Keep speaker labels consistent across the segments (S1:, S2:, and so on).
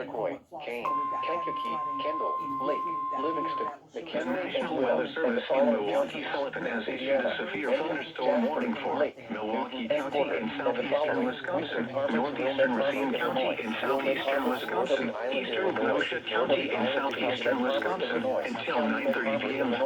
S1: Iroquois, Kane, Kankakee, Kendall, Lake, Livingston, McHenry,
S2: National
S1: and
S2: Weather
S1: Will,
S2: Service in Milwaukee Sullivan has issued a severe thunderstorm warning for Milwaukee County in southeastern Wisconsin, northeastern Racine County in southeastern Wisconsin, eastern Kenosha County in southeastern Wisconsin until 9:30 p.m. At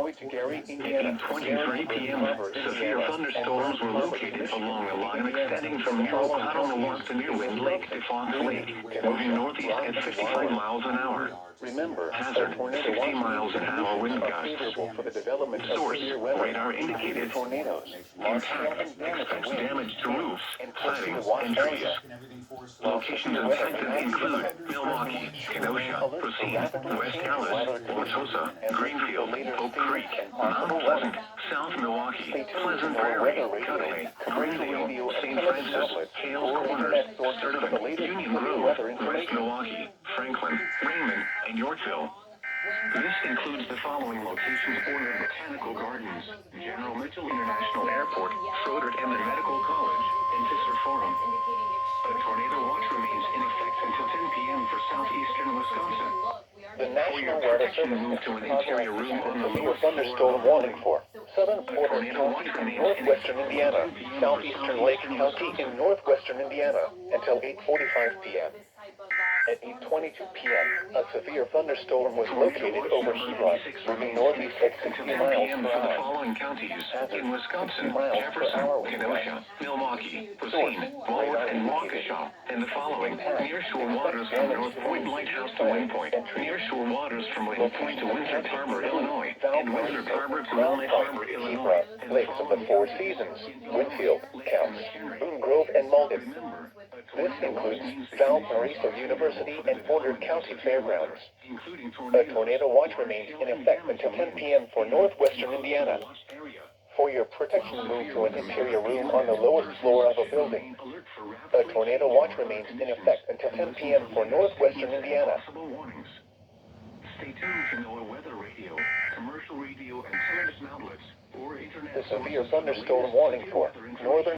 S2: 8:23 p.m., severe thunderstorms were located along a line extending from near Oconomowoc to near Wind Lake to Fox Lake, moving northeast at 55 miles an hour.
S1: Remember,
S2: Hazard, 60 miles an hour wind gusts.
S1: for the development of
S2: Source,
S1: severe weather,
S2: radar indicated.
S1: tornadoes,
S2: Impact, expects damage to roofs, siding, and trees. Locations affected include Milwaukee, Kenosha, Racine, West Allis, Wautosa, Greenfield, Oak Creek, Mount Pleasant, South Milwaukee, Pleasant Prairie, Cudahy, Glendale, St. Francis, Hales Corners, Sturtevant, Union Grove, West Milwaukee, Franklin, Raymond, and Yorkville. This includes the following locations: Orland Botanical Gardens, General Mitchell International Airport, Frodert Emmett Medical College, and Visser Forum. A tornado watch remains in effect until 10 p.m. for southeastern Wisconsin.
S1: The
S2: For
S1: National
S2: your
S1: Weather
S2: protection,
S1: Service
S2: move to an
S1: has
S2: interior room on the
S1: severe
S2: lower floor
S1: thunderstorm
S2: of the
S1: warning
S2: building.
S1: for southern
S2: A
S1: Porter
S2: tornado watch
S1: County in
S2: remains in
S1: northwestern
S2: effect
S1: Indiana,
S2: until 10 p.m. for
S1: southeastern Lake
S2: southeastern
S1: County in
S2: Wisconsin.
S1: northwestern Indiana until 8:45 p.m. At 8:22 p.m., a severe thunderstorm was located over Hebron, moving northeast at 60
S2: Until 10
S1: miles
S2: p.m.
S1: per
S2: for the
S1: hour.
S2: following counties in Wisconsin:
S1: 60 miles per
S2: Jefferson,
S1: hour.
S2: Kenosha, Milwaukee, Racine, Walworth, and Waukesha, and the following: nearshore waters from North Point Lighthouse to Wind Point, nearshore waters from Wind Point to Winthrop Harbor, Illinois, and Winthrop Harbor to Wilmette Harbor, Illinois, and the
S1: Lakes of the
S2: following:
S1: Four Seasons, Winfield, Counts, Boone Grove, and Malden. This includes Valparaiso University and Fordred County Fairgrounds. A tornado watch remains in effect until 10 p.m. for northwestern Indiana. For your protection, move to an interior room on the lowest floor of a building. A tornado watch remains in effect until 10 p.m. for northwestern Indiana.
S2: Stay tuned to NOAA Weather Radio, commercial radio, and television outlets, or internet.
S1: The severe thunderstorm warning for northern